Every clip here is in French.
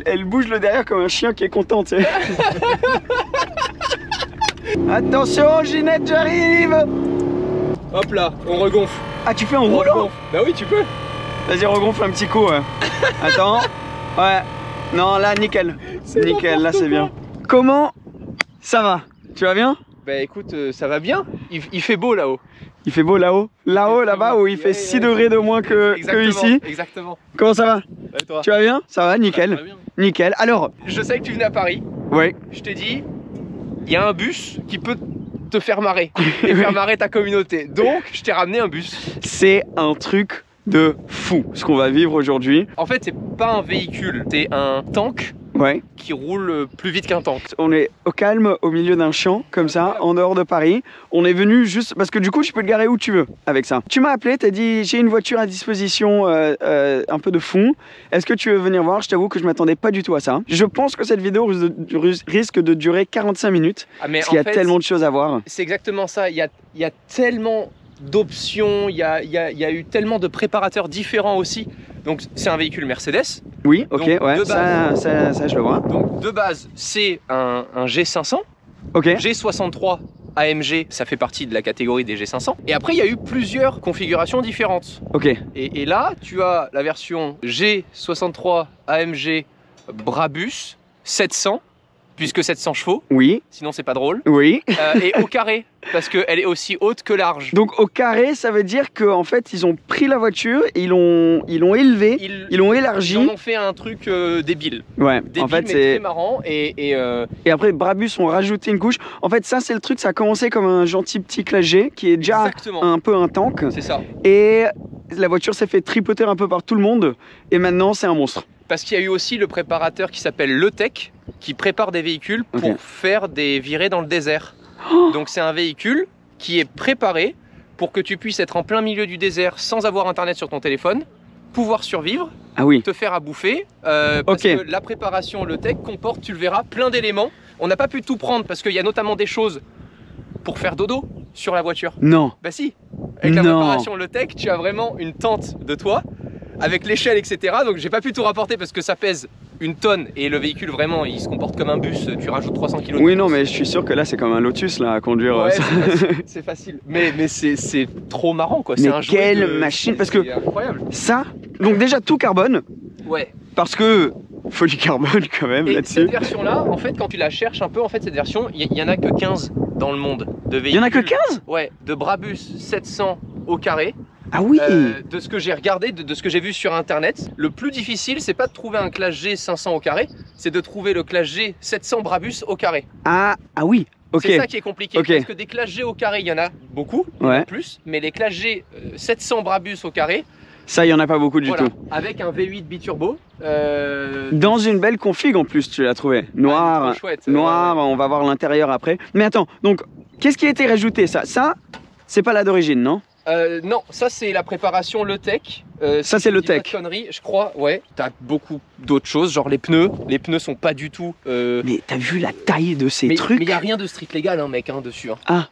Elle bouge le derrière comme un chien qui est content, tu sais. Attention, Ginette, j'arrive. Hop là, on regonfle. Ah, tu fais en roulant? Bah oui, tu peux. Vas-y, regonfle un petit coup. Ouais. Attends. Ouais. Non, là, nickel. Nickel, là, c'est bien. Comment ça va? Tu vas bien? Bah écoute, ça va bien. Il fait beau là-haut. Il fait beau là-haut? Là-haut, là-bas, où il fait 6 degrés de moins que ici? Exactement. Comment ça va? Et toi? Tu vas bien? Ça va, nickel. Ça va bien. Nickel. Alors, Je sais que tu venais à Paris. ouais. Je t'ai dit, il y a un bus qui peut te faire marrer et faire marrer ta communauté. Donc, je t'ai ramené un bus. C'est un truc de fou ce qu'on va vivre aujourd'hui. En fait, c'est pas un véhicule, c'est un tank Ouais. qui roule plus vite qu'un tank. On est au calme au milieu d'un champ comme ça, en dehors de Paris. On est venu juste parce que du coup, tu peux te garer où tu veux avec ça. Tu m'as appelé, t'as dit j'ai une voiture à disposition un peu de fond. Est-ce que tu veux venir voir? Je t'avoue que je m'attendais pas du tout à ça. Je pense que cette vidéo risque de durer 45 minutes parce qu'il y a tellement de choses à voir. C'est exactement ça. Il y a tellement d'options, il y a eu tellement de préparateurs différents aussi. Donc c'est un véhicule Mercedes. Oui, ok, Donc, ouais, de base, ça je le vois. Donc de base, c'est un G500. Ok. G63 AMG, ça fait partie de la catégorie des G500. Et après, il y a eu plusieurs configurations différentes. Ok. Et là, tu as la version G63 AMG Brabus 700, puisque 700 chevaux. Oui. Sinon, c'est pas drôle. Oui. Et au carré, parce qu'elle est aussi haute que large. Donc au carré, ça veut dire qu'en fait, ils ont pris la voiture, ils l'ont élevé, ils l'ont élargi. Ils en ont fait un truc débile. Ouais, Débile, en fait, mais c'est... très marrant. Et après, Brabus ont rajouté une couche. En fait, ça, c'est le truc, ça a commencé comme un gentil petit Classe G, qui est déjà exactement. un peu un tank. C'est ça. Et la voiture s'est fait tripoter un peu par tout le monde. Et maintenant, c'est un monstre. Parce qu'il y a eu aussi le préparateur qui s'appelle LeTech, qui prépare des véhicules pour faire des virées dans le désert. Donc c'est un véhicule qui est préparé pour que tu puisses être en plein milieu du désert sans avoir internet sur ton téléphone, pouvoir survivre, Ah oui. te faire à bouffer, parce que la préparation LeTech comporte, tu le verras, plein d'éléments. On n'a pas pu tout prendre parce qu'il y a notamment des choses pour faire dodo sur la voiture. Non. Bah si, avec la préparation LeTech, tu as vraiment une tente de toi, avec l'échelle, etc. Donc j'ai pas pu tout rapporter parce que ça pèse une tonne et le véhicule vraiment il se comporte comme un bus, tu rajoutes 300 kg. Oui, non, mais je suis sûr que là c'est comme un Lotus là à conduire. Ouais, c'est facile. Mais c'est trop marrant quoi. Mais un quelle machine, parce que incroyable. Ça, donc déjà tout carbone. Ouais. Parce que faut du carbone quand même là-dessus. Cette version là, en fait quand tu la cherches un peu, en fait cette version, il y en a que 15 dans le monde de véhicules. Il y en a que 15? Ouais, de Brabus 700 au carré. Ah oui. De ce que j'ai regardé, de ce que j'ai vu sur internet, le plus difficile c'est pas de trouver un Classe G 500 au carré, c'est de trouver le Classe G 700 Brabus au carré. Ah oui, ok. C'est ça qui est compliqué, parce que des Classe G au carré il y en a beaucoup, plus, mais les Classe G 700 Brabus au carré, ça il y en a pas beaucoup du tout. Avec un V8 biturbo. Dans une belle config en plus tu l'as trouvé. Noir, noir, on va voir l'intérieur après. Mais attends, donc qu'est-ce qui a été rajouté ça? Ça, c'est pas là d'origine, non? Non, ça c'est la préparation LeTech. Ça c'est LeTech. Connerie, je crois, ouais. T'as beaucoup d'autres choses, genre les pneus. Les pneus sont pas du tout. Mais t'as vu la taille de ces trucs? Mais y a rien de street légal, hein, mec, dessus. Hein. Ah.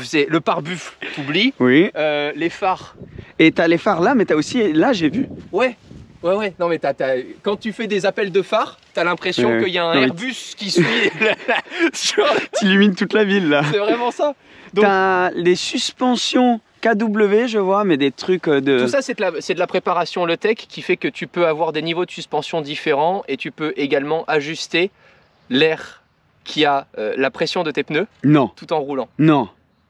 C'est le pare-buffle, t'oublies. Oui. Les phares. Et t'as les phares là, mais t'as aussi là, j'ai vu. Ouais. Ouais. Non mais quand tu fais des appels de phare, t'as l'impression qu'il y a un Airbus qui suit. T'illumines toute la ville là. C'est vraiment ça. T'as les suspensions KW, je vois, mais des trucs de... Tout ça, c'est de la préparation LeTech qui fait que tu peux avoir des niveaux de suspension différents et tu peux également ajuster l'air qui a la pression de tes pneus. Non. Tout en roulant. Non.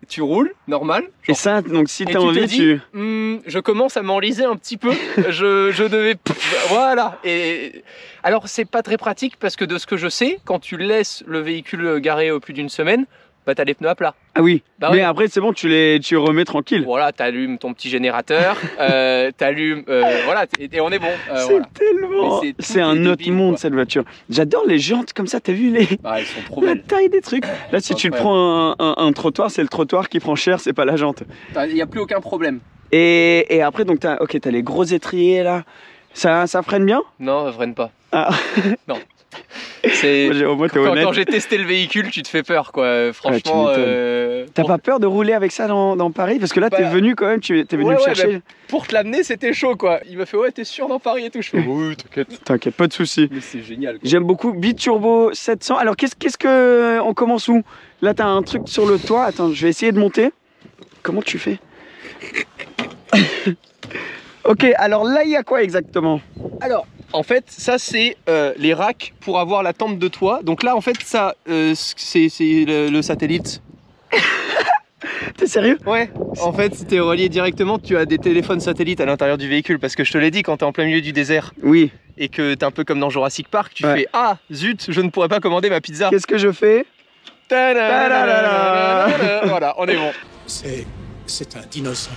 Tu roules, normal. Genre, et ça, donc si t'as envie, je commence à m'enliser un petit peu. je devais... Voilà. Et alors, c'est pas très pratique parce que de ce que je sais, quand tu laisses le véhicule garé au plus d'une semaine, bah t'as les pneus à plat. Ah oui, mais après c'est bon, tu remets tranquille. Voilà, t'allumes ton petit générateur, t'allumes, voilà, et on est bon. C'est tellement... C'est un autre monde cette voiture. J'adore les jantes comme ça, t'as vu elles sont trop belles. La taille des trucs. Là si tu prends un trottoir, c'est le trottoir qui prend cher, c'est pas la jante. Il n'y a plus aucun problème. Et après donc t'as les gros étriers là. Ça freine bien? Non, ça freine pas. Ah. Non. Au moins, t'es honnête. Quand j'ai testé le véhicule, tu te fais peur, quoi. Franchement. T'as pas peur de rouler avec ça dans Paris? Parce que là, t'es venu quand même, t'es venu me chercher. Bah, pour te l'amener, c'était chaud, quoi. Il m'a fait, ouais, t'es sûr dans Paris et tout. Je fais, oui, t'inquiète. T'inquiète, pas de soucis. Mais c'est génial, quoi. J'aime beaucoup Biturbo 700. Alors, qu'est-ce que. On commence où? Là, t'as un truc sur le toit. Attends, je vais essayer de monter. Comment tu fais? Ok, alors là, il y a quoi exactement? Alors, en fait, ça, c'est les racks pour avoir la tente de toit. Donc là, en fait, ça, c'est le satellite. T'es sérieux? Ouais, en fait, t'es relié directement, tu as des téléphones satellites à l'intérieur du véhicule, parce que je te l'ai dit, quand t'es en plein milieu du désert, oui, et que t'es un peu comme dans Jurassic Park, tu fais, ah, zut, je ne pourrais pas commander ma pizza. Qu'est-ce que je fais? Voilà, on est bon. C'est un dinosaure.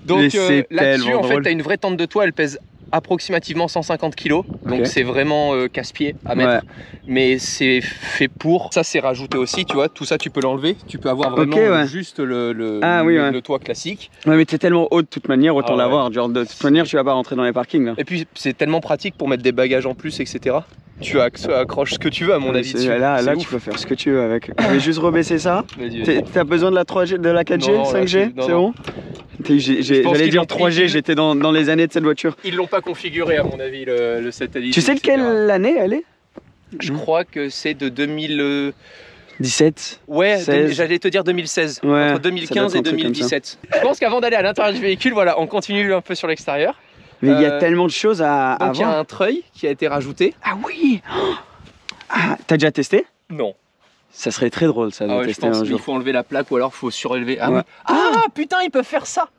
Donc là-dessus, en fait, t'as une vraie tente de toit, elle pèse approximativement 150 kg, donc c'est vraiment casse-pied à mettre, mais c'est fait pour. Ça, c'est rajouté aussi, tu vois, tout ça tu peux l'enlever, tu peux avoir vraiment juste le toit classique. Ouais, mais t'es tellement haut de toute manière, autant l'avoir, genre de toute manière tu vas pas rentrer dans les parkings là. Et puis c'est tellement pratique pour mettre des bagages en plus, etc. Tu accroches ce que tu veux à mon avis dessus. Là tu peux faire ce que tu veux avec. Je vais juste rebaisser ça. T'as besoin de la 3G, de la 4G, non, 5G, c'est bon? J'allais dire 3G, j'étais dans les années de cette voiture. Ils l'ont pas configuré à mon avis le satellite. Tu sais de quelle année elle est? Je crois que c'est de 2017. Ouais, j'allais te dire 2016. Ouais, entre 2015 et 2017. Je pense qu'avant d'aller à l'intérieur du véhicule, voilà, on continue un peu sur l'extérieur. Mais il y a tellement de choses à voir. Donc il y a un treuil qui a été rajouté. Ah oui. Ah, t'as déjà testé? Non. Ça serait très drôle ça de tester un jour. Il faut enlever la plaque ou alors il faut surélever. Ah, oui. Ah putain, ils peuvent faire ça.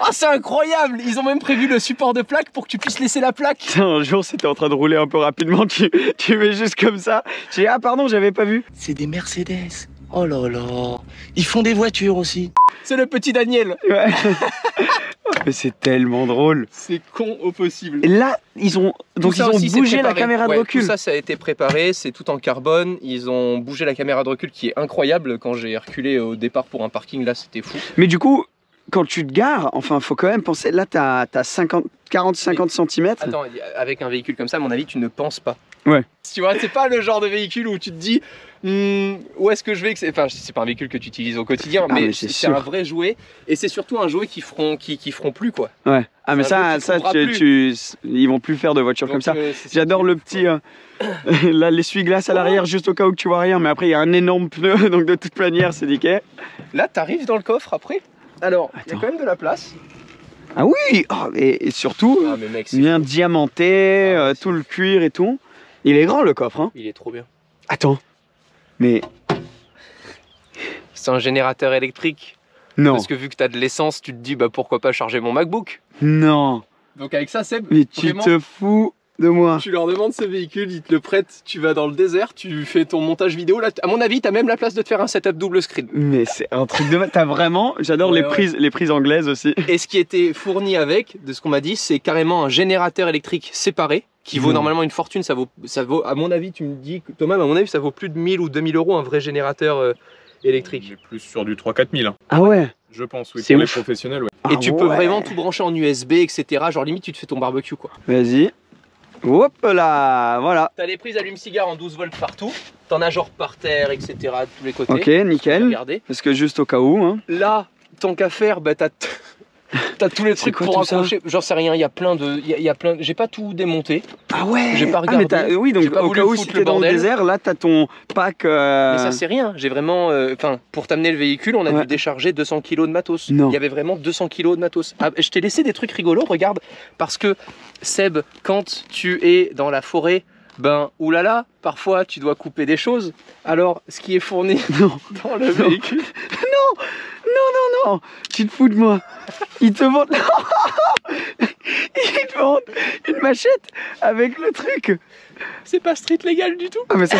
Ah, c'est incroyable. Ils ont même prévu le support de plaque pour que tu puisses laisser la plaque. Un jour, c'était en train de rouler un peu rapidement, tu mets juste comme ça. J'ai dit, ah pardon, j'avais pas vu. C'est des Mercedes. Oh là là. Ils font des voitures aussi. C'est le petit Daniel. Ouais. Mais c'est tellement drôle. C'est con au possible. Et là, ils ont bougé la caméra de recul. Tout ça, ça a été préparé, c'est tout en carbone. Ils ont bougé la caméra de recul qui est incroyable. Quand j'ai reculé au départ pour un parking, là, c'était fou. Mais du coup, quand tu te gares, enfin, faut quand même penser, là, t'as 40-50 cm. Attends, avec un véhicule comme ça, à mon avis, tu ne penses pas. Ouais. Tu vois, c'est pas le genre de véhicule où tu te dis où est-ce que je vais. Enfin, c'est pas un véhicule que tu utilises au quotidien, mais c'est un vrai jouet. Et c'est surtout un jouet qui feront plus, quoi. Ouais. Ah, mais ça ils vont plus faire de voitures comme ça. J'adore le petit. Là, l'essuie-glace à l'arrière, juste au cas où tu vois rien. Mais après, il y a un énorme pneu, donc de toute manière, c'est nickel. Là, t'arrives dans le coffre après. Alors, il y a quand même de la place. Ah oui, et surtout, bien diamanté, tout le cuir et tout. Il est grand le coffre, hein. Il est trop bien. Attends, mais... C'est un générateur électrique. Non. Parce que vu que tu as de l'essence, tu te dis, bah pourquoi pas charger mon MacBook. Non. Donc avec ça, Seb, mais tu te fous de moi. Tu leur demandes ce véhicule, ils te le prêtent, tu vas dans le désert, tu fais ton montage vidéo. Là, à mon avis, tu as même la place de te faire un setup double screen. Mais c'est un truc de... T'as vraiment... J'adore les prises anglaises aussi. Et ce qui était fourni avec, de ce qu'on m'a dit, c'est carrément un générateur électrique séparé qui vaut normalement une fortune. Ça vaut, à mon avis, tu me dis, Thomas, à mon avis, ça vaut plus de 1000 ou 2000 euros un vrai générateur électrique. J'ai plus sur du 3-4 000. Hein. Ah ouais. Je pense, oui, pour les professionnels, ouais. Et tu peux vraiment tout brancher en USB, etc. Genre limite, tu te fais ton barbecue, quoi. Vas-y. Hop là, voilà. T'as les prises allume-cigare en 12 volts partout. T'en as genre par terre, etc. de tous les côtés. Ok, nickel. Parce que juste au cas où. Hein. Là, tant qu'à faire, bah t'as tous les trucs pour accrocher. J'en sais rien, il y a plein de. J'ai pas tout démonté. Ah ouais. J'ai pas regardé. Mais oui, donc au cas où si t'es dans le désert, là t'as ton pack. Mais ça c'est rien. J'ai vraiment. Enfin, pour t'amener le véhicule, on a dû décharger 200 kg de matos. Non. Il y avait vraiment 200 kg de matos. Ah, je t'ai laissé des trucs rigolos, regarde. Parce que Seb, quand tu es dans la forêt, ben oulala, parfois tu dois couper des choses. Alors, ce qui est fourni dans le véhicule. Non, tu te fous de moi. Ils te vendent une machette avec le truc. C'est pas street légal du tout. Ah mais ça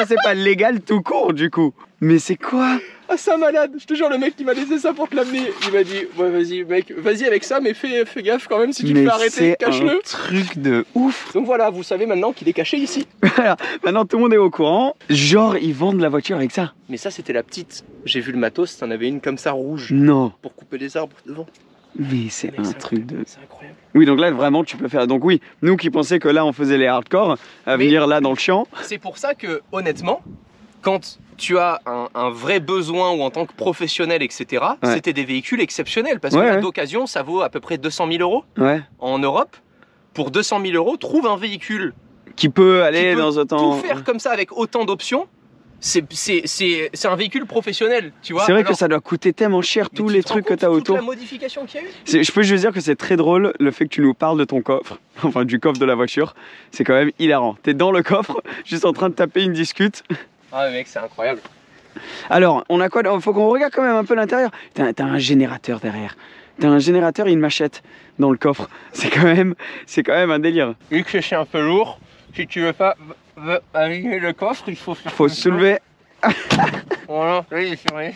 c'est pas légal tout court du coup. Mais c'est quoi? Ah ça malade, je te jure le mec qui m'a laissé ça pour te l'amener, il m'a dit ouais vas-y mec, vas-y avec ça mais fais gaffe quand même si tu te fais arrêter, cache-le. C'est un truc de ouf. Donc voilà, vous savez maintenant qu'il est caché ici. Voilà, maintenant tout le monde est au courant. Genre ils vendent la voiture avec ça. Mais ça c'était la petite, j'ai vu le matos, t'en avais une comme ça rouge. Non. Pour couper les arbres devant. Mais c'est Mec, un c'est truc de... C'est incroyable. Oui, donc là, vraiment, tu peux faire... Donc oui, nous qui pensaient que là, on faisait les hardcore, à Mais- venir là dans le champ. C'est pour ça que, honnêtement, quand tu as un vrai besoin ou en tant que professionnel, etc., Ouais. c'était des véhicules exceptionnels. Parce que Ouais, là, ouais. d'occasion, ça vaut à peu près 200 000 euros Ouais. en Europe. Pour 200 000 euros, trouve un véhicule Qui peut qui aller peut dans autant... tout faire comme ça avec autant d'options. C'est un véhicule professionnel, tu vois. C'est vrai que Alors, ça doit coûter tellement cher, mais tous tu les te rends trucs que compte tu as toute autour. la modification qu'il y a eu. Je peux juste dire que c'est très drôle le fait que tu nous parles de ton coffre, enfin du coffre de la voiture. C'est quand même hilarant. T'es dans le coffre, juste en train de taper une discute. Ah mec, c'est incroyable. Alors, on a quoi? Faut qu'on regarde quand même un peu l'intérieur. T'as un générateur derrière. T'as un générateur et une machette dans le coffre. C'est quand même un délire. Vu que c'est un peu lourd, si tu veux pas aligner le coffre, il faut faire. Faut se soulever. Voilà, oui, c'est vrai.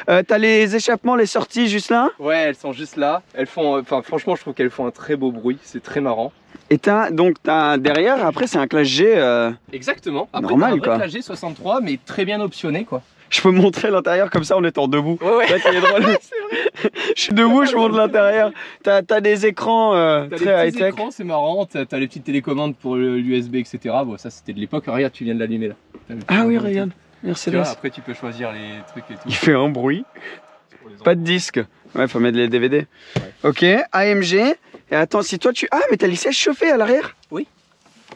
T'as les échappements, les sorties juste là. Ouais, elles sont juste là. Elles font, enfin, franchement, je trouve qu'elles font un très beau bruit. C'est très marrant. Et t'as derrière, après c'est un classe G. Exactement. Après, Normal, t'as un vrai quoi. classe G63, mais très bien optionné, quoi. Je peux montrer l'intérieur comme ça en étant debout. Ouais, ouais. Ça, c'est drôle. Je suis debout, je montre l'intérieur. T'as des écrans T'as très les petits high-tech. écrans, c'est marrant. T'as les petites télécommandes pour l'USB, etc. Bon, ça, c'était de l'époque. Regarde, tu viens de l'allumer là. T'as le petit Ah oui, bouton et regarde. tout. Mercedes. Tu vois, après, tu peux choisir les trucs et tout. Il fait un bruit. Pour les Pas de disque. Ouais, faut mettre les DVD. Ok, AMG. Et attends, si toi tu... Ah, mais t'as les sièges chauffés à l'arrière? Oui.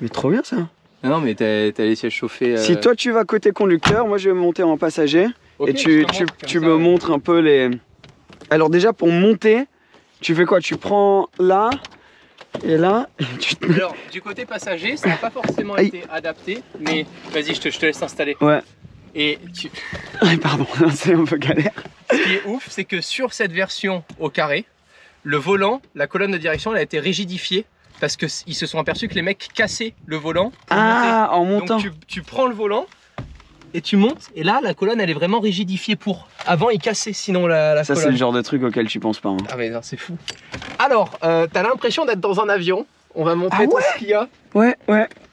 Mais trop bien ça. Non, mais t'as les sièges chauffés. Si toi tu vas côté conducteur, moi je vais monter en passager. Ok, et tu je te montre comme ça, me montres un peu les... Alors déjà pour monter, tu fais quoi? Tu prends là et là. Et tu te... Alors, du côté passager, ça n'a pas forcément Aïe. été adapté, mais vas-y, je te laisse installer. Ouais. Et Pardon, c'est un peu galère. ce qui est ouf, c'est que sur cette version au carré, le volant, la colonne de direction, elle a été rigidifiée parce qu'ils se sont aperçus que les mecs cassaient le volant pour Ah, en monter. montant. Donc tu prends le volant et tu montes, et là, la colonne, elle est vraiment rigidifiée pour. Avant, ils cassaient sinon la Ça colonne. c'est le genre de truc auquel tu penses pas. Hein. Ah mais non, c'est fou. Alors, t'as l'impression d'être dans un avion. On va montrer Ah tout ouais ce qu'il y a. Ouais.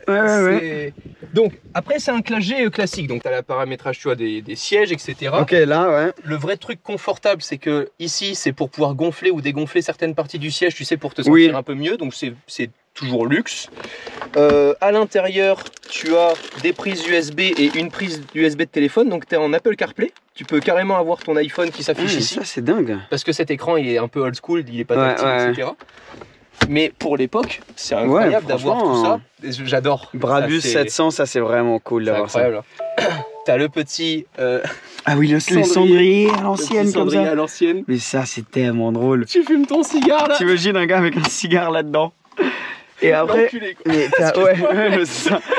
C'est- Donc, après, c'est un classe G classique. Donc, tu as le paramétrage, tu vois, des sièges, etc. Ok, là, ouais. Le vrai truc confortable, c'est que ici, c'est pour pouvoir gonfler ou dégonfler certaines parties du siège, tu sais, pour te sentir Oui. un peu mieux. Donc, c'est toujours luxe. À l'intérieur, tu as des prises USB et une prise USB de téléphone. Donc, tu es en Apple CarPlay. Tu peux carrément avoir ton iPhone qui s'affiche ici. Ça c'est dingue. Parce que cet écran, il est un peu old school, il est pas Ouais, tactile, ouais. etc. Mais pour l'époque, c'est incroyable d'avoir tout franchement, ça. Et J'adore. Brabus Ça, c'est- 700, ça c'est vraiment cool C'est d'avoir ça. incroyable. T'as le petit Ah oui, les Cendrier. cendriers à le l'ancienne petit comme cendrier ça. à l'ancienne. Mais ça c'est tellement drôle. Tu fumes ton cigare là. T'imagines un gars avec un cigare là-dedans. Et après... L'enculé, quoi. Mais ouais,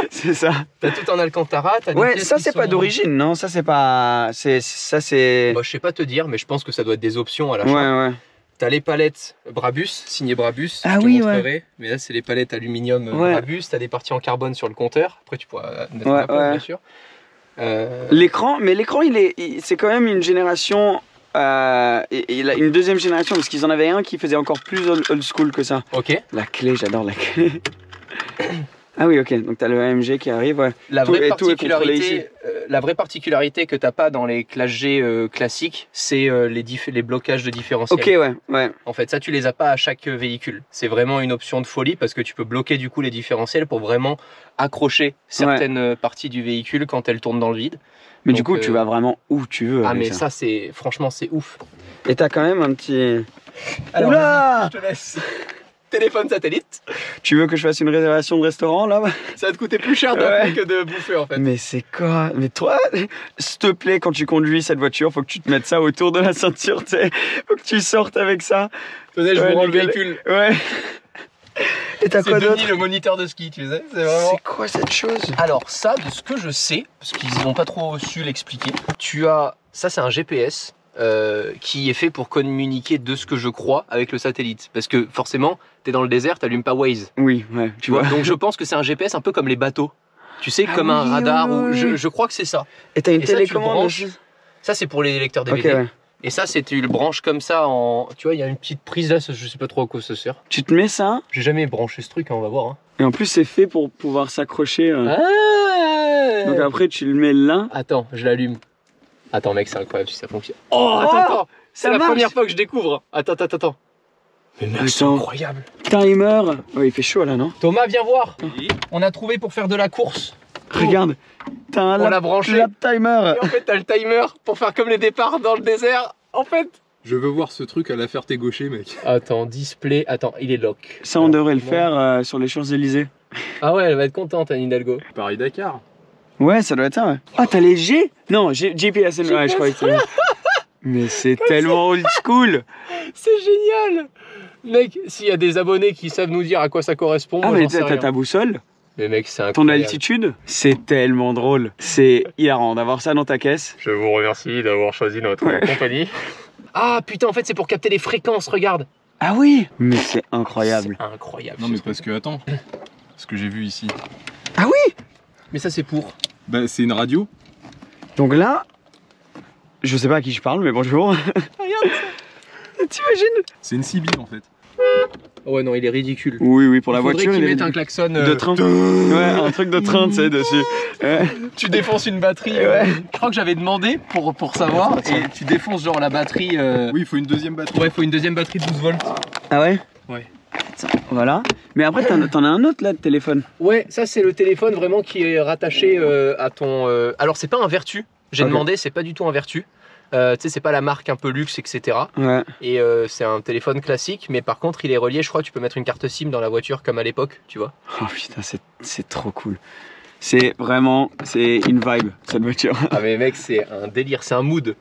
c'est ça. T'as tout en Alcantara. T'as des Ouais, pièces ça qui c'est pas sont- d'origine, non? Ça c'est pas... Ça c'est... Bah, je sais pas te dire, mais je pense que ça doit être des options à Ouais, l'achat. ouais. T'as les palettes Brabus, signé Brabus. Ah je te oui, montrerai. Mais là, c'est les palettes aluminium Ouais. Brabus. T'as des parties en carbone sur le compteur. Après, tu pourras mettre Ouais, la pause, ouais. bien sûr. L'écran, mais l'écran c'est quand même une génération... il a une deuxième génération parce qu'ils en avaient un qui faisait encore plus old school que ça. Ok. La clé, j'adore la clé. Ah oui, ok, donc t'as le AMG qui arrive, ouais. La Tout- vraie, et tout est contrôlé ici. la vraie particularité que t'as pas dans les classes G classiques, c'est les blocages de différentiel. Ok, ouais. En fait, ça, tu les as pas à chaque véhicule. C'est vraiment une option de folie parce que tu peux bloquer du coup les différentiels pour vraiment accrocher certaines parties du véhicule quand elles tournent dans le vide. Mais Donc, du coup, tu vas vraiment où tu veux. Ah, avec mais ça, c'est franchement, c'est ouf. Et t'as quand même un petit... Alors, Oula vas-y, je te laisse. Téléphone satellite. Tu veux que je fasse une réservation de restaurant là? Ça va te coûter plus cher d'appeler que de bouffer en fait. Mais c'est quoi? Mais toi, s'il te plaît, quand tu conduis cette voiture, faut que tu te mettes ça autour de la ceinture, tu sais. Faut que tu sortes avec ça. Tenez, je Ouais, vous rends le les gars, véhicule. Ouais. Et t'as C'est quoi Denis, d'autre? le moniteur de ski, tu sais. C'est vraiment... C'est quoi cette chose? Alors ça, de ce que je sais, parce qu'ils n'ont pas trop su l'expliquer, tu as... Ça, c'est un GPS qui est fait pour communiquer, de ce que je crois, avec le satellite. Parce que forcément, t'es dans le désert, t'allumes pas Waze. Oui, ouais, Tu vois. Donc je pense que c'est un GPS un peu comme les bateaux. Tu sais, Ah comme un oui, radar. oui, Ou... oui. Je crois que c'est ça. Et t'as une Et ça, tu le télécommande branches. aussi? Ça, c'est pour les lecteurs Ok, DVD. ouais. Et ça, c'est tu le branches comme ça en... Tu vois, il y a une petite prise là, je sais pas trop à quoi ça sert. Tu te mets ça, J'ai jamais branché ce truc, hein, on va voir. Hein. et en plus c'est fait pour pouvoir s'accrocher. Ah Donc après tu le mets là. Attends, je l'allume. Attends mec, c'est incroyable si ça fonctionne. Oh, attends, attends. C'est la première fois que je découvre. Attends. Mais mec, c'est incroyable. Timer. Ouais, il fait chaud là, non? Thomas, viens voir. Oui. On a trouvé pour faire de la course. Regarde. T'as un On l'a branché. lap timer. Et en fait, t'as le timer pour faire comme les départs dans le désert. En fait. Je veux voir ce truc à la Ferté-Gaucher, mec. Attends, display. Attends, il est lock. Ça, on devrait le faire sur les Champs-Élysées. Ah ouais, elle va être contente, Anne Hidalgo. Paris-Dakar. Ouais, ça doit être ça, ouais. Ah, t'as les G? Non, GPS. Ouais, je croyais que c'était... Mais c'est tellement old school. C'est génial. Mec, s'il y a des abonnés qui savent nous dire à quoi ça correspond, Ah, moi, mais j'en sais t'as rien. ta boussole? Mais mec, c'est Ton incroyable. altitude? C'est tellement drôle. C'est hilarant d'avoir ça dans ta caisse. Je vous remercie d'avoir choisi notre Ouais. compagnie. Ah putain, en fait, c'est pour capter les fréquences, regarde. Ah oui. Mais c'est incroyable. C'est incroyable. Non, mais parce que, attends. Ce que j'ai vu ici. Ah oui. Mais ça, c'est pour. Bah, c'est une radio. Donc là, je sais pas à qui je parle, mais bonjour. Regarde ça. T'imagines? C'est une Sibylle, en fait. Ouais, non, il est ridicule. Oui, pour la Faudrait voiture. qu'ils il est mettent un klaxon de train. Ouais, un truc de train, tu sais, dessus. Ouais. Tu défonces une batterie. Ouais. Je crois que j'avais demandé pour savoir. Et tu défonces genre la batterie. Oui, il faut une deuxième batterie. Ouais, faut une deuxième batterie de 12 volts. Ah ouais? Ouais. Voilà. Mais après, t'en as un autre là de téléphone. Ouais, ça c'est le téléphone vraiment qui est rattaché à ton. Alors c'est pas un Vertu. J'ai Ok. demandé, c'est pas du tout un Vertu. Tu sais, c'est pas la marque un peu luxe, etc. Ouais. Et c'est un téléphone classique, mais par contre il est relié. Je crois que tu peux mettre une carte SIM dans la voiture comme à l'époque, tu vois. Oh putain, c'est trop cool. C'est vraiment, c'est une vibe cette voiture. Ah mais mec, c'est un délire, c'est un mood.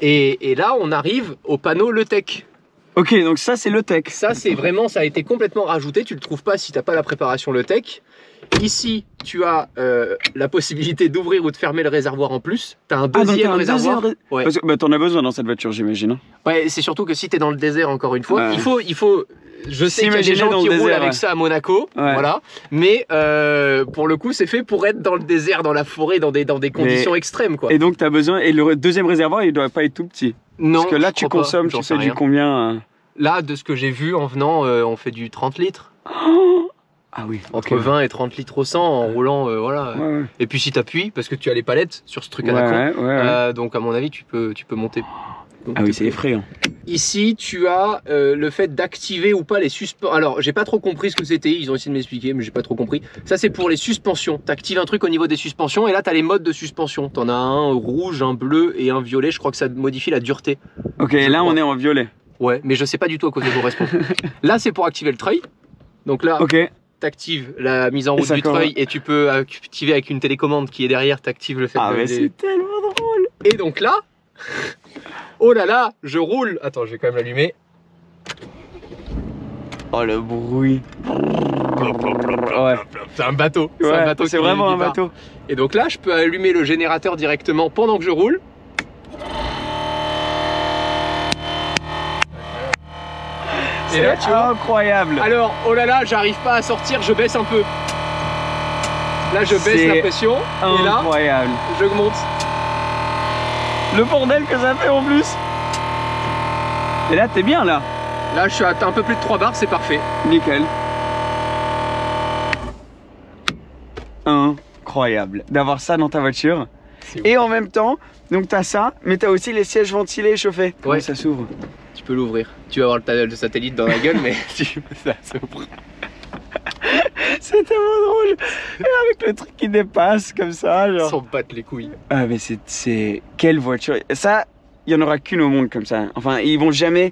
Et là, on arrive au panneau Le Tech. Ok, donc ça c'est le tech. Ça, c'est vraiment, ça a été complètement rajouté. Tu le trouves pas si t'as pas la préparation Le Tech. Ici, tu as la possibilité d'ouvrir ou de fermer le réservoir en plus. Tu as un deuxième réservoir. Ouais. Parce que bah, t'en as besoin dans cette voiture, j'imagine. Hein. Ouais, c'est surtout que si tu es dans le désert, encore une fois, Ouais. il faut. Je sais qu'il y a des S'imaginer gens dans qui le roulent désert, avec ouais. ça à Monaco, Ouais. voilà. Mais pour le coup, c'est fait pour être dans le désert, dans la forêt, dans des conditions extrêmes, quoi. Et donc t'as besoin, et le deuxième réservoir il doit pas être tout petit. Non, Parce que là je tu crois pas, consommes, j'en tu sais fais du rien. combien Là, de ce que j'ai vu en venant, on fait du 30 litres. Ah oui. Entre ok. 20 et 30 litres au 100 en roulant, voilà. Ouais, ouais. Et puis si t'appuies, parce que tu as les palettes sur ce truc à la Ouais, con, ouais, ouais. donc à mon avis, tu peux monter. Ah oui, c'est effrayant. Ici, tu as le fait d'activer ou pas les suspensions. Alors, j'ai pas trop compris ce que c'était. Ils ont essayé de m'expliquer, mais j'ai pas trop compris. Ça, c'est pour les suspensions. Tu actives un truc au niveau des suspensions et là, tu as les modes de suspension. Tu en as un rouge, un bleu et un violet. Je crois que ça modifie la dureté. Ok, Je là crois. on est en violet. Ouais, mais je sais pas du tout à quoi ça correspond. Là, c'est pour activer le treuil. Donc là, Ok. tu actives la mise en Et route ça du treuil et tu peux activer avec une télécommande qui est derrière. Tu actives le fait Ah de. mais c'est tellement drôle. Et donc là, oh là là, je roule. Attends, je vais quand même l'allumer. Oh le bruit. Ouais. C'est un bateau. C'est un Ouais, bateau. c'est qui vraiment un part. bateau. Et donc là, je peux allumer le générateur directement pendant que je roule. Et là, tu vois. Incroyable. Alors, oh là là, j'arrive pas à sortir, je baisse un peu. Là, je baisse C'est la pression. Et là, Incroyable. je monte. Le bordel que ça fait en plus. Et là t'es bien là. Là, je suis à un peu plus de 3 bars, c'est parfait. Nickel. Incroyable d'avoir ça dans ta voiture. C'est ouf. Et en même temps, donc t'as ça, mais t'as aussi les sièges ventilés et chauffés. Comment Ouais. ça s'ouvre? Tu peux l'ouvrir. Tu vas avoir le satellite dans la gueule, mais ça s'ouvre. C'est tellement drôle. Et avec le truc qui dépasse comme ça, Ils genre. s'en battent les couilles. Ah mais c'est quelle voiture. Ça, il y en aura qu'une au monde comme ça. Enfin, ils vont jamais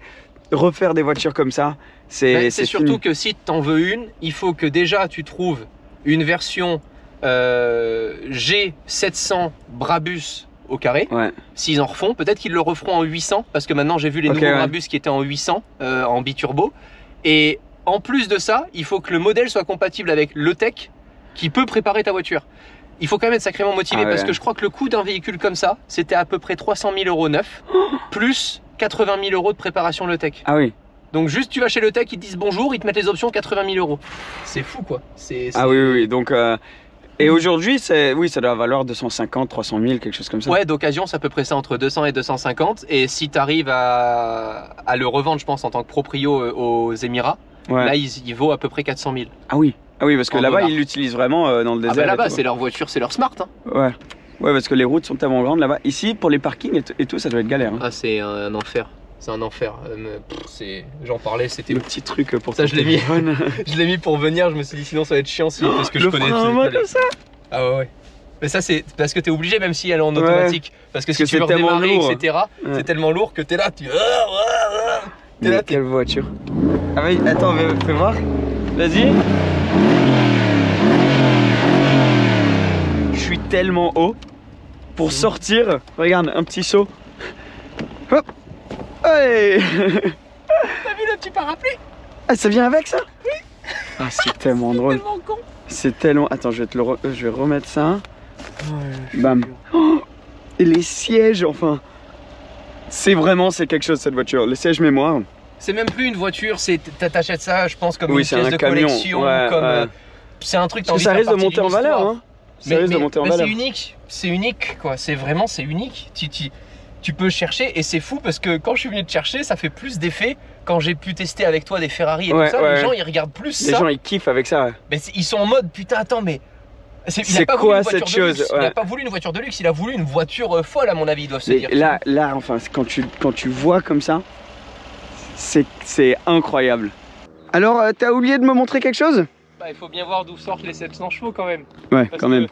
refaire des voitures comme ça. C'est C'est surtout fini. que si tu en veux une, il faut que déjà tu trouves une version G700 Brabus au carré. Ouais. S'ils en refont, peut-être qu'ils le referont en 800 parce que maintenant j'ai vu les Ok, nouveaux ouais. Brabus qui étaient en 800 en biturbo. Et en plus de ça, il faut que le modèle soit compatible avec le tech qui peut préparer ta voiture. Il faut quand même être sacrément motivé Ah ouais. parce que je crois que le coût d'un véhicule comme ça, c'était à peu près 300 000 € neuf, plus 80 000 € de préparation le tech. Ah oui. Donc juste tu vas chez le tech, ils te disent bonjour, ils te mettent les options 80 000 €. C'est fou quoi. Ah oui, oui, oui. Donc, et aujourd'hui, oui, ça doit valoir 250, 300 000, quelque chose comme ça. Ouais, d'occasion, c'est à peu près ça entre 200 et 250. Et si tu arrives à le revendre, je pense, en tant que proprio aux Émirats, Ouais. là, il vaut à peu près 400 000. Ah oui. Ah oui, parce que En là-bas, dollars. ils l'utilisent vraiment dans le Ah désert. bah là-bas, et tout. c'est leur voiture, c'est leur smart. Hein. Ouais. Ouais, parce que les routes sont tellement grandes là-bas. Ici, pour les parkings et tout, ça doit être galère. Hein. Ah, c'est un enfer. C'est un enfer. J'en parlais, c'était. Le petit truc pour ça, ton je l'ai mis. téléphone. Je l'ai mis pour venir. Je me suis dit sinon ça va être chiant si parce que je Le connais. frein à main comme ça. Ah ouais. Mais ça c'est parce que t'es obligé même si elle est en automatique. Parce que si tu veux redémarrer, etc. C'est tellement lourd que t'es là, tu. T'es là, quelle voiture. Ah oui, attends, fais voir. Vas-y. Je suis tellement haut. Pour sortir, regarde, un petit saut. Hop. Hey. T'as vu le petit parapluie? Ah, ça vient avec ça? Oui. Ah, c'est tellement drôle. C'est tellement con. C'est tellement. Attends, je vais remettre ça. Bam. Oh, et les sièges, enfin. C'est quelque chose cette voiture. Les sièges mémoire. C'est même plus une voiture, t'achètes ça, je pense, comme oui, une pièce de camion. collection. C'est un truc. Parce que ça risque de monter en valeur, hein. Ça risque de monter en valeur. C'est unique, quoi. C'est unique. Tu peux chercher et c'est fou parce que quand je suis venu te chercher, ça fait plus d'effet quand j'ai pu tester avec toi des Ferrari et tout ça. Les gens ils regardent plus ça. Les gens ils kiffent avec ça. Mais ils sont en mode putain, attends, mais. C'est quoi cette chose? Il a pas voulu une voiture de luxe, il a voulu une voiture folle, à mon avis, ils doivent se dire. Là, enfin, quand tu vois comme ça, c'est incroyable. Alors, t'as oublié de me montrer quelque chose? Bah, il faut bien voir d'où sortent les 700 chevaux quand même. Ouais, quand même.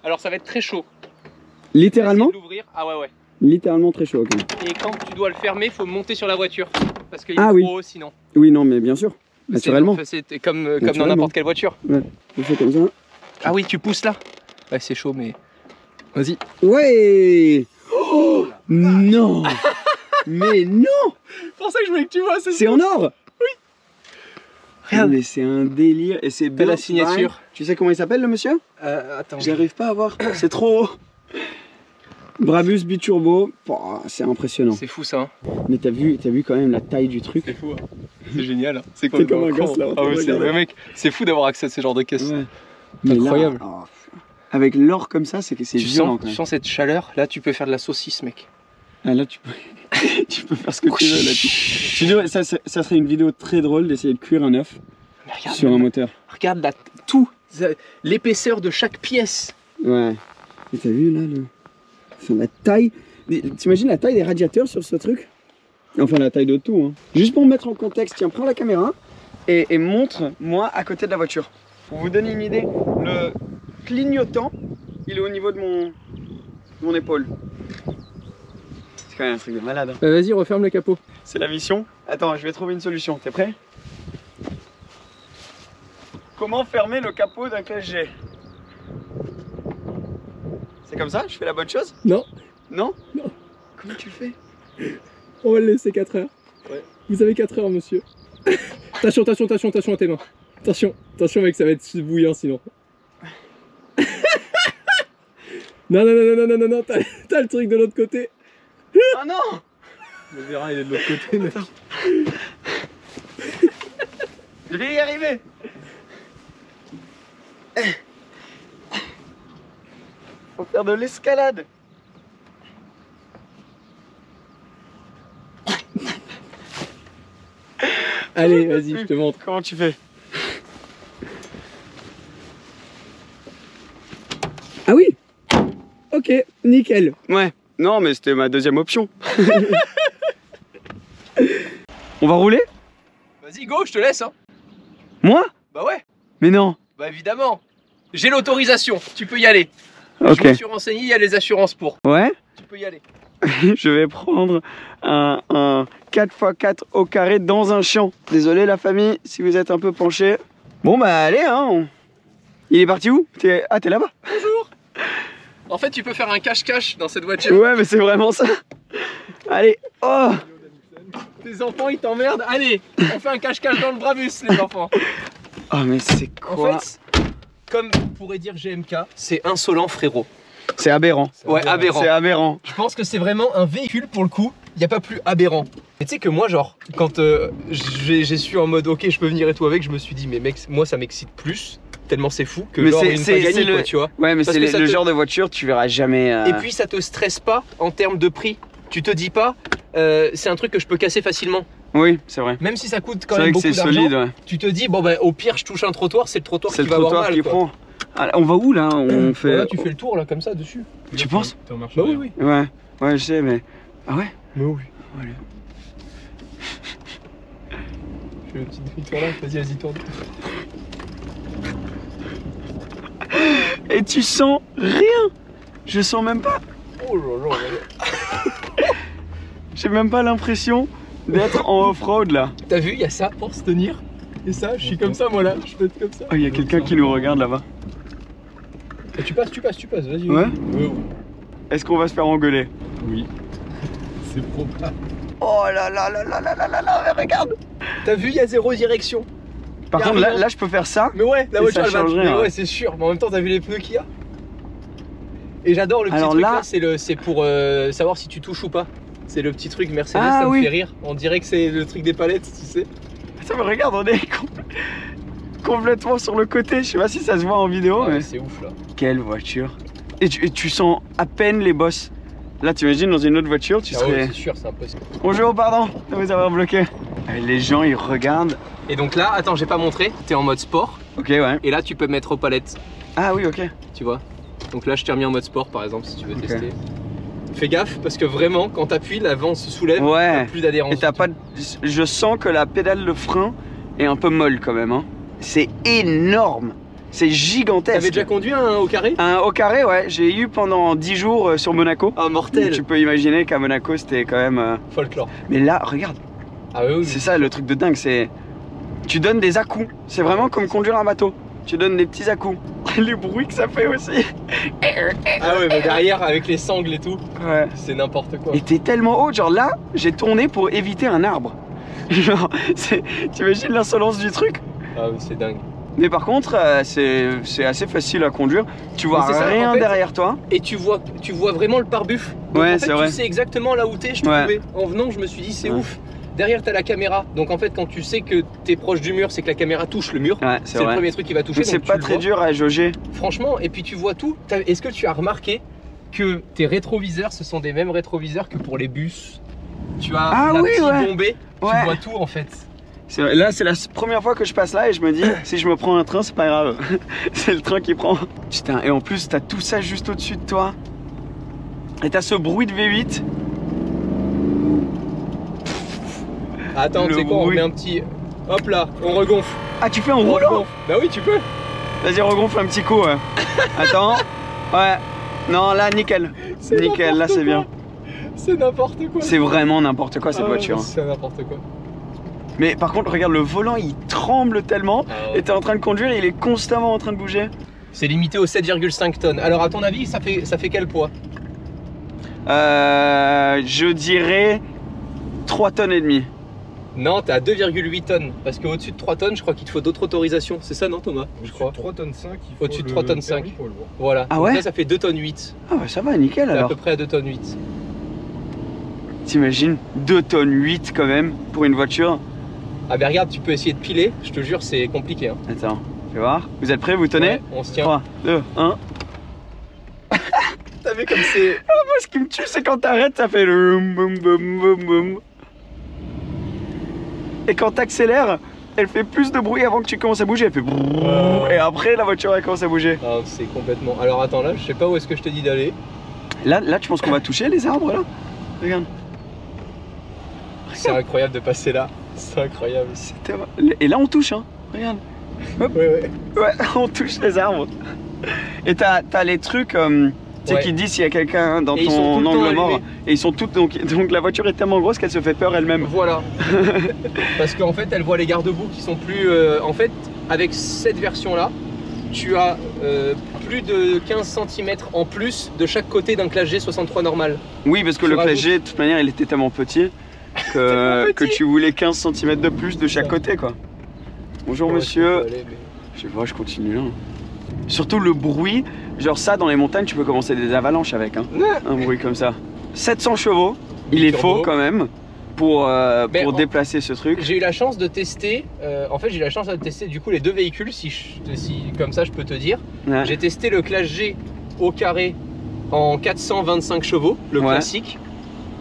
Alors, ça va être très chaud. Littéralement? Ah ouais. Littéralement très chaud, ok. Et quand tu dois le fermer, il faut monter sur la voiture. Parce qu'il est trop haut sinon. Oui, non, mais bien sûr. Naturellement. C'est comme dans n'importe quelle voiture. Ouais, je fais comme ça. Ah oui, tu pousses là. Ouais, c'est chaud, mais. Vas-y. Ouais. Oh non. Mais non. C'est pour ça que je voulais que tu vois. C'est en or. Oui. Regarde. Mais c'est un délire. Et c'est la signature. Tu sais comment il s'appelle le monsieur? Attends. J'arrive pas à voir. C'est trop haut. Brabus biturbo, oh, c'est impressionnant. C'est fou ça. Hein. Mais t'as vu quand même la taille du truc. C'est fou. Hein. C'est génial. Hein. C'est comme un gosse là. Ah ouais, c'est vrai mec. C'est fou d'avoir accès à ce genre de caisse. Ouais. Mais incroyable. Là, oh, avec l'or comme ça, c'est violent. Tu sens cette chaleur. Là, tu peux faire de la saucisse, mec. Ah, là, tu peux faire ce que tu veux là. Ça serait une vidéo très drôle d'essayer de cuire un œuf sur un moteur. Regarde là, tout, l'épaisseur de chaque pièce. Ouais. Et t'as vu là Enfin, la taille. T'imagines la taille des radiateurs sur ce truc? Enfin, la taille de tout. Hein. Juste pour me mettre en contexte, tiens, prends la caméra et montre-moi à côté de la voiture. Pour vous donner une idée, le clignotant, il est au niveau de mon épaule. C'est quand même un truc de malade. Hein. Vas-y, referme le capot. C'est la mission. Attends, je vais trouver une solution. T'es prêt? Comment fermer le capot d'un Classe G? C'est comme ça? Je fais la bonne chose? Non. Non? Non. Comment tu le fais? On va le laisser 4 heures. Ouais. Vous avez 4 heures, monsieur. Attention à tes mains. Attention mec, ça va être bouillant sinon. Non, t'as le truc de l'autre côté. Oh non! Le vérin il est de l'autre côté, mec. Je vais y arriver! Faut faire de l'escalade! Allez, vas-y, je te montre. Comment tu fais? Ah oui? Ok, nickel. Ouais. Non, mais c'était ma deuxième option. On va rouler? Vas-y, go, je te laisse. Hein. Moi? Bah ouais. Mais non. Bah évidemment. J'ai l'autorisation, tu peux y aller. Ok. Je me suis renseigné, il y a les assurances pour. Ouais? Tu peux y aller. Je vais prendre un 4x4 au carré dans un champ. Désolé la famille si vous êtes un peu penchés. Bon bah allez hein. Il est parti où? Ah t'es là-bas? Bonjour. En fait tu peux faire un cache-cache dans cette voiture. Ouais mais c'est vraiment ça. Allez. Oh. Tes enfants ils t'emmerdent. Allez, on fait un cache-cache dans le Brabus les enfants. Oh mais c'est quoi? En fait, comme pourrait dire GMK, c'est insolent frérot. C'est aberrant. Ouais, aberrant. C'est aberrant. Je pense que c'est vraiment un véhicule pour le coup, il n'y a pas plus aberrant. Et tu sais que moi genre, quand j'ai su en mode ok je peux venir et tout avec, je me suis dit mais mec, moi ça m'excite plus, tellement c'est fou que genre une Pagani quoi, tu vois. Ouais mais c'est le genre de voiture tu verras jamais... Et puis ça te stresse pas en termes de prix. Tu te dis pas, c'est un truc que je peux casser facilement. Oui, c'est vrai. Même si ça coûte quand même beaucoup d'argent, solide, ouais. Tu te dis bon bah au pire je touche un trottoir, c'est le trottoir qui va avoir mal. Qui prend. Ah, on va où là? On fait... Là tu fais le tour là comme ça dessus. Tu penses? Bah oui oui. Ouais, je sais mais... Ah ouais? Mais oui. Allez. fais le petit demi-tournage, vas-y, tourne. Et tu sens rien. Je sens même pas. Oh là là. J'ai même pas l'impression d'être en off-road là. T'as vu, il y a ça pour se tenir. Et ça, je suis comme ça moi là, je peux être comme ça. Oh, il y a quelqu'un qui nous regarde là-bas. Et tu passes, vas-y. Ouais. Ouais. Est-ce qu'on va se faire engueuler? Oui. C'est probable. Oh là là là là là là là là, regarde. T'as vu, il y a 0 direction. Par Y a contre rien. là je peux faire ça. Mais ouais, la Et voiture ça elle va. changerait, Mais ouais. ouais, c'est sûr. Mais en même temps, t'as vu les pneus qu'il y a. Et j'adore le petit Alors truc là- là, c'est pour savoir si tu touches ou pas. C'est le petit truc Mercedes, Ah ça me oui. fait rire. On dirait que c'est le truc des palettes, tu sais. Ça me regarde, on est complètement sur le côté. Je sais pas si ça se voit en vidéo, Ah, mais mais c'est ouf là. quelle voiture. Et tu sens à peine les bosses. Là, t'imagines dans une autre voiture, tu Ah serais. ouais, c'est sûr, c'est impossible. Bonjour, pardon de vous avoir bloqué. Les gens ils regardent. Et donc là, attends, j'ai pas montré, t'es en mode sport. Ok, ouais. Et là, tu peux mettre aux palettes, Ah oui, ok. tu vois. Donc là, je t'ai remis en mode sport par exemple, si tu veux Ok. tester. Fais gaffe parce que vraiment, quand t'appuies, l'avant se soulève, Ouais. t'as plus d'adhérence. Et t'as pas. Je sens que la pédale de frein est un peu molle quand même. Hein. C'est énorme. C'est gigantesque. T'avais déjà conduit un au carré? Un au carré, ouais. J'ai eu pendant 10 jours sur Monaco. Ah, mortel. Tu peux imaginer qu'à Monaco c'était quand même. Folklore. Mais là, regarde. Ah oui, oui. C'est ça le truc de dingue. C'est. Tu donnes des à-coups. C'est vraiment comme conduire un bateau. Tu donnes des petits à-coups. Les bruits que ça fait aussi. Ah ouais, mais derrière, avec les sangles et tout, Ouais. c'est n'importe quoi. Et t'es tellement haut, genre là, j'ai tourné pour éviter un arbre. Genre, t'imagines l'insolence du truc? Ah oui, c'est dingue. Mais par contre, c'est assez facile à conduire. Tu vois Mais c'est ça, rien en fait. derrière toi. Et tu vois vraiment le pare-buff. Donc, Ouais, en fait, c'est vrai. Tu sais exactement là où t'es, je Ouais. trouvais. En venant, je me suis dit, c'est Ouais. ouf. Derrière, t'as la caméra. Donc en fait, quand tu sais que t'es proche du mur, c'est que la caméra touche le mur. Ouais, C'est le vrai. premier truc qui va toucher. Mais c'est donc tu pas le très vois. dur à jauger. Franchement, et puis tu vois tout. Est-ce que tu as remarqué que tes rétroviseurs, ce sont des mêmes rétroviseurs que pour les bus? Tu as Ah la oui, petite ouais. bombée, tu Ouais. vois tout en fait. C'est vrai. Là, c'est la première fois que je passe là et je me dis, si je me prends un train, c'est pas grave. C'est le train qui prend. Putain, et en plus, t'as tout ça juste au-dessus de toi. Et t'as ce bruit de V8. Attends, Le tu sais quoi, on bruit. met un petit... Hop là, on regonfle. Ah, tu fais en On roulant? regonfle. Bah oui, tu peux. Vas-y, regonfle un petit coup. Ouais. Attends. Ouais. Non, là, nickel. C'est Nickel, là, n'importe c'est bien. quoi. C'est n'importe quoi. C'est vraiment n'importe quoi cette Ah, voiture. C'est n'importe quoi. Mais par contre, regarde, le volant, il tremble tellement. Ah ouais. Et t'es en train de conduire, il est constamment en train de bouger. C'est limité aux 7,5 tonnes. Alors à ton avis, ça fait quel poids? Je dirais 3 tonnes et demie. Non, t'es à 2,8 tonnes. Parce qu'au-dessus de 3 tonnes, je crois qu'il te faut d'autres autorisations. C'est ça, non, Thomas? Je crois. 3 tonnes 5, il faut Au-dessus de le 3 tonnes 5. permis pour le voir. Voilà. Ah Donc ouais là, ça fait 2 tonnes 8. Ah bah ça va, nickel T'es à alors. peu près à 2 tonnes 8. T'imagines 2 tonnes 8 quand même pour une voiture. Ah bah regarde, tu peux essayer de piler. Je te jure, c'est compliqué. Hein. Attends, fais voir. Vous êtes prêts, vous tenez? Ouais, on se tient. 3, 2, 1. T'as vu comme c'est... Moi, ce qui me tue, c'est quand t'arrêtes, ça fait le boum boum boum boum. Et quand t'accélères, elle fait plus de bruit avant que tu commences à bouger. Elle fait brrrr. Et après, la voiture, elle commence à bouger. Ah, c'est complètement... Alors attends, là, je sais pas où est-ce que je te dis d'aller. Là, tu penses qu'on va toucher les arbres là? Regarde. C'est incroyable de passer là. C'est incroyable. Et là, on touche, hein. Regarde. Ouais, ouais. Ouais, on touche les arbres. Et t'as les trucs, tu sais, Ouais. qui disent s'il y a quelqu'un dans Et ils sont tout ton le temps angle mort. allumés. Et ils sont toutes. Donc la voiture est tellement grosse qu'elle se fait peur elle-même. Voilà. Parce qu'en fait, elle voit les garde-boue qui sont plus... en fait, avec cette version-là, tu as plus de 15 cm en plus de chaque côté d'un Classe G 63 normal. Oui, parce que Tu le Classe rajoutes- G, de toute manière, il était tellement petit que tu voulais 15 cm de plus de chaque côté, quoi. Bonjour Ouais, monsieur. je peux aller, mais- Je sais pas, je continue là. Surtout le bruit, genre ça dans les montagnes, tu peux commencer des avalanches avec, hein. Un bruit comme ça. 700 chevaux, il est Turbo. faux quand même pour Mais en- déplacer ce truc. J'ai eu la chance de tester, en fait j'ai eu la chance de tester du coup les deux véhicules, si comme ça je peux te dire. Ouais. J'ai testé le Classe G au carré en 425 chevaux, le Ouais. classique.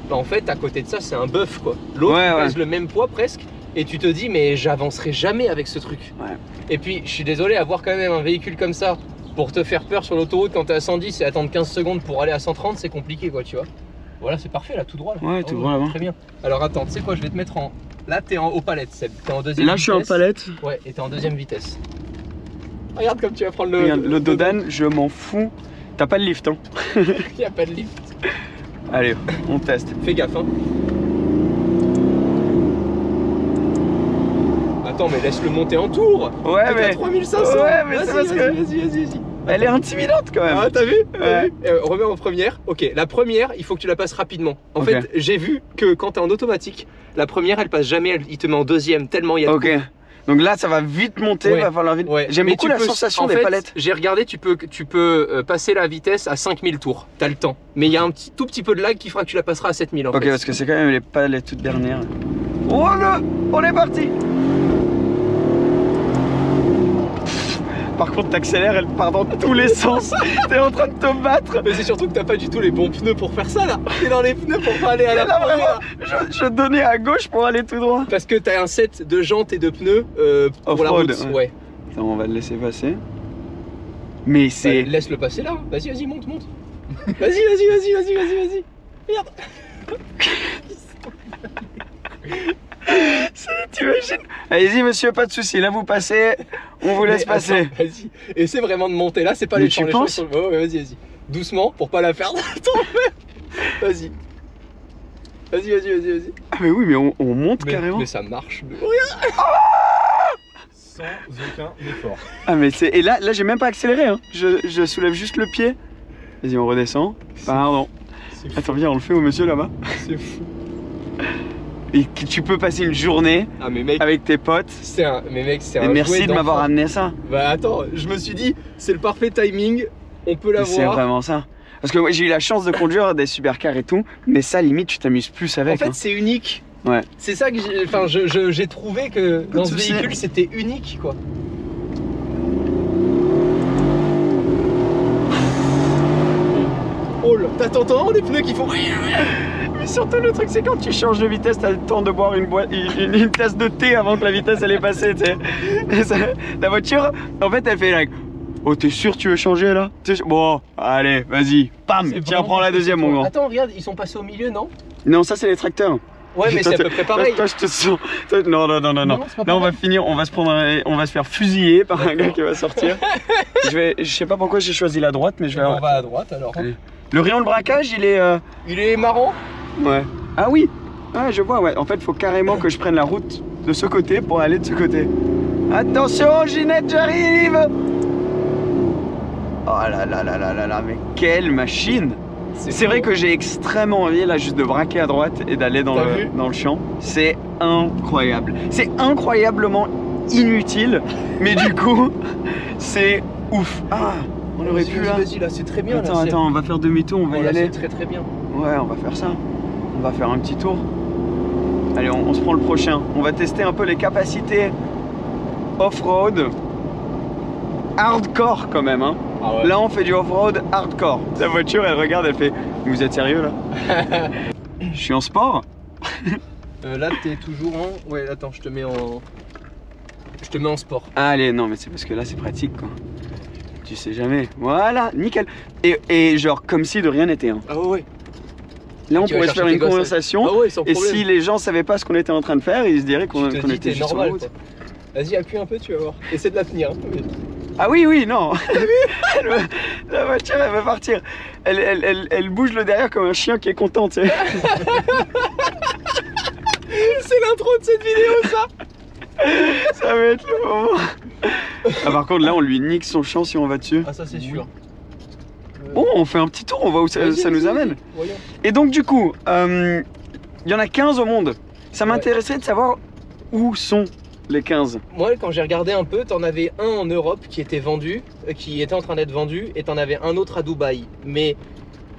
Bah, en fait à côté de ça c'est un bœuf quoi. L'autre Ouais, ouais. pèse le même poids presque et tu te dis mais j'avancerai jamais avec ce truc. Ouais. Et puis je suis désolé, avoir quand même un véhicule comme ça pour te faire peur sur l'autoroute quand t'es à 110 et attendre 15 secondes pour aller à 130 c'est compliqué quoi tu vois. Voilà c'est parfait là tout droit là. Ouais, tout droit, là-bas. Très bien. Alors attends, tu sais quoi, je vais te mettre en Là, t'es aux palettes, Seb. T'es en deuxième Là, je suis en vitesse. palette. Ouais, et t'es en deuxième vitesse. Regarde comme tu vas prendre Regarde, le dodan, je m'en fous. T'as pas de lift, hein. Il n'y a pas de lift. Allez, on teste. Fais gaffe, hein. Attends, mais laisse-le monter en tour. Ouais, T'es à mais. 3500. Ouais, mais c'est Vas-y, parce que- vas-y. Elle est intimidante quand même. Ah, t'as vu, Ouais. Remets en première. Ok, la première, il faut que tu la passes rapidement. En Ok. fait, j'ai vu que quand t'es en automatique, la première, elle passe jamais, il te met en deuxième, tellement il y a de Ok. Donc là, ça va vite monter, Ouais. va falloir vite. Ouais, J'aime mais beaucoup tu la peux- sensation en des fait, palettes. J'ai regardé, tu peux passer la vitesse à 5000 tours. T'as le temps. Mais il y a un tout petit peu de lag qui fera que tu la passeras à 7000 en Ok, fait. parce que c'est quand même les palettes toutes dernières. Oh le. On est parti. Par contre, t'accélères, elle part dans tous les sens. T'es en train de te battre. Mais c'est surtout que t'as pas du tout les bons pneus pour faire ça là. T'es dans les pneus pour pas aller à la Là, forêt, vraiment, là. je donnais à gauche pour aller tout droit. Parce que t'as un set de jantes et de pneus pour la Off-road, route. ouais. Ouais. Attends, on va le laisser passer. Mais c'est. Bah, laisse-le passer là. Vas-y, monte. Vas-y. Regarde. T'imagines? Allez-y, monsieur, pas de soucis. Là, vous passez. On vous laisse Mais passer. attends, Vas-y. Essaie vraiment de monter là. C'est pas Mais les tu champs. Les penses champs sont- Ouais, vas-y. Doucement pour pas la faire tomber. Vas-y. Vas-y. Ah, mais oui, mais on monte Mais, carrément. mais ça marche. Sans aucun effort. Ah, mais c'est. Et là j'ai même pas accéléré. Hein. Je soulève juste le pied. Vas-y, on redescend. Pardon. C'est fou. Attends, viens, on le fait au monsieur là-bas. C'est fou. Et que tu peux passer une journée Ah mais mec, avec tes potes. mais mec, c'est Et un merci jouet de m'avoir d'enfant. amené ça. Bah attends, je me suis dit, c'est le parfait timing. On peut C'est l'avoir. vraiment ça. Parce que ouais, j'ai eu la chance de conduire des supercars et tout, mais ça limite tu t'amuses plus En avec. fait, hein. c'est unique. Ouais. C'est ça que j'ai trouvé que Pas de dans ce souci. véhicule, c'était unique quoi. Oh là, t'entends les pneus qui font. Mais surtout le truc c'est quand tu changes de vitesse, t'as le temps de boire une tasse de thé avant que la vitesse elle est passée, tu sais. Et ça- la voiture, en fait elle fait like. Oh t'es sûr tu veux changer là? Bon, allez, vas-y, pam, C'est tiens vraiment prends la parce que deuxième c'est mon toi. grand. Attends, regarde, ils sont passés au milieu, non? Non ça c'est les tracteurs. Ouais, mais Toi, c'est à peu près pareil. Toi je te sens. Non. Non, c'est pas Là on va pareil. finir, on va se faire fusiller par un gars qui va sortir. Je sais pas pourquoi j'ai choisi la droite mais je vais. On va à droite alors. Allez. Le rayon de braquage il est. Il est marrant. Ouais. Ah oui. Ouais, je vois, ouais. En fait, il faut carrément que je prenne la route de ce côté pour aller de ce côté. Attention, Ginette, j'arrive. Oh là, mais quelle machine. C'est vrai que j'ai extrêmement envie là juste de braquer à droite et d'aller dans T'as vu dans le champ. C'est incroyable. C'est incroyablement inutile, mais du coup, c'est ouf. Ah, on aurait pu là. Vas-y, là, c'est très bien. Attends, on va faire demi-tour, on va y Là, aller. c'est très bien. Ouais, on va faire ça. On va faire un petit tour. Allez, on se prend le prochain. On va tester un peu les capacités off-road. Hardcore quand même, hein. Ah ouais. Là, on fait du off-road hardcore. La voiture, elle regarde, elle fait vous êtes sérieux là? Je suis en sport. Là, t'es toujours en. Ouais, attends, je te mets en sport. Allez, non, mais c'est parce que là, c'est pratique quoi. Tu sais jamais. Voilà, nickel. Et genre, comme si de rien n'était. Hein. Ah ouais. Là, on Tu vas pourrait se chercher faire tes une gosses, conversation. Ah ouais, sans Et problème. si les gens savaient pas ce qu'on était en train de faire, ils se diraient qu'on Tu te qu'on dis, était t'es juste sur la normal. route. quoi. Vas-y, appuie un peu, tu vas voir. Essaie de la tenir. Ah oui, non. La voiture, elle va partir. Elle bouge le derrière comme un chien qui est content, tu sais. C'est l'intro de cette vidéo, ça. Ça va être le moment. Ah, par contre, là, on lui nique son champ si on va dessus. Ah, ça, c'est sûr. Bon, on fait un petit tour, on voit où ça nous amène. Voyons. Et donc, du coup, il y en a 15 au monde. Ça m'intéresserait de savoir où sont les 15. Moi, quand j'ai regardé un peu, t'en avais un en Europe qui était vendu, qui était en train d'être vendu, et t'en avais un autre à Dubaï. Mais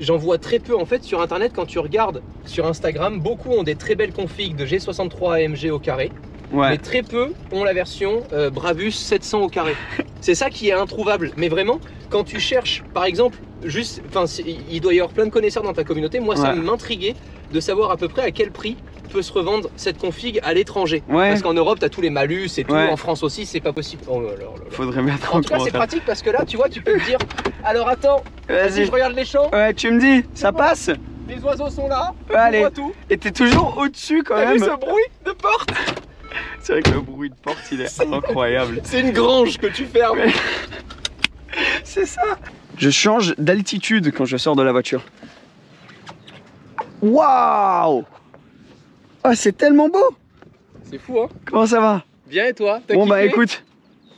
j'en vois très peu. En fait, sur Internet, quand tu regardes sur Instagram, beaucoup ont des très belles configs de G63 AMG au carré. Mais Ouais. très peu ont la version Brabus 700 au carré. C'est ça qui est introuvable. Mais vraiment, quand tu cherches, par exemple, juste, enfin, il doit y avoir plein de connaisseurs dans ta communauté. Moi, ça Ouais. m'intriguait de savoir à peu près à quel prix peut se revendre cette config à l'étranger. Ouais. Parce qu'en Europe, tu as tous les malus et tout. Ouais. En France aussi, c'est pas possible. Oh là là là là. Faudrait mettre En en tout cas, c'est commentaire. pratique parce que là, tu vois, tu peux te dire alors attends, si Vas-y. je regarde les champs. Ouais, tu me dis, ça passe? Les oiseaux sont là. Allez. On voit tout. Et t'es toujours au-dessus quand T'as même. vu ce bruit de porte? C'est vrai que le bruit de porte, il est incroyable. C'est une grange que tu fermes. C'est ça. Je change d'altitude quand je sors de la voiture. Waouh! Oh, c'est tellement beau! C'est fou, hein? Comment ça va? Bien, et toi? T'as Bon bah kiffé? écoute,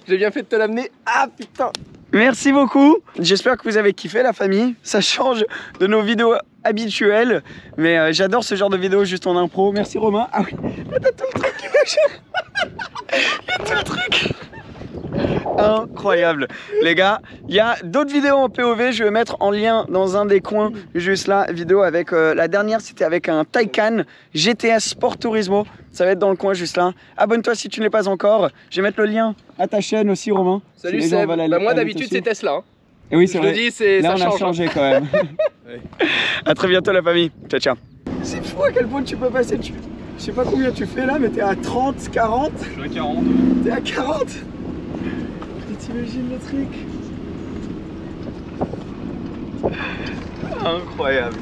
J'ai bien fait de te l'amener. Ah putain! merci beaucoup. J'espère que vous avez kiffé la famille. Ça change de nos vidéos habituelles. Mais j'adore ce genre de vidéos juste en impro. Merci Romain. Ah oui, là, t'as tout le truc qui bouge. Il y a tout le truc. Incroyable. Les gars, il y a d'autres vidéos en POV. Je vais mettre en lien dans un des coins juste là. Vidéo avec la dernière, c'était avec un Taycan GTS Sport Turismo. Ça va être dans le coin juste là. Abonne-toi si tu ne l'es pas encore. Je vais mettre le lien à ta chaîne aussi, Romain. Salut Si les gens Seb. veulent aller- Bah, moi aller d'habitude dessus. c'est Tesla. Hein. Et oui, Je c'est le vrai. dis, c'est Là, ça on a change. changé quand même. Ouais. À très bientôt la famille. Ciao, ciao. C'est fou à quel point tu peux passer. Je sais pas combien tu fais là, mais t'es à 30, 40. Je suis à 40. T'es à 40. Et t'imagines le truc. Incroyable.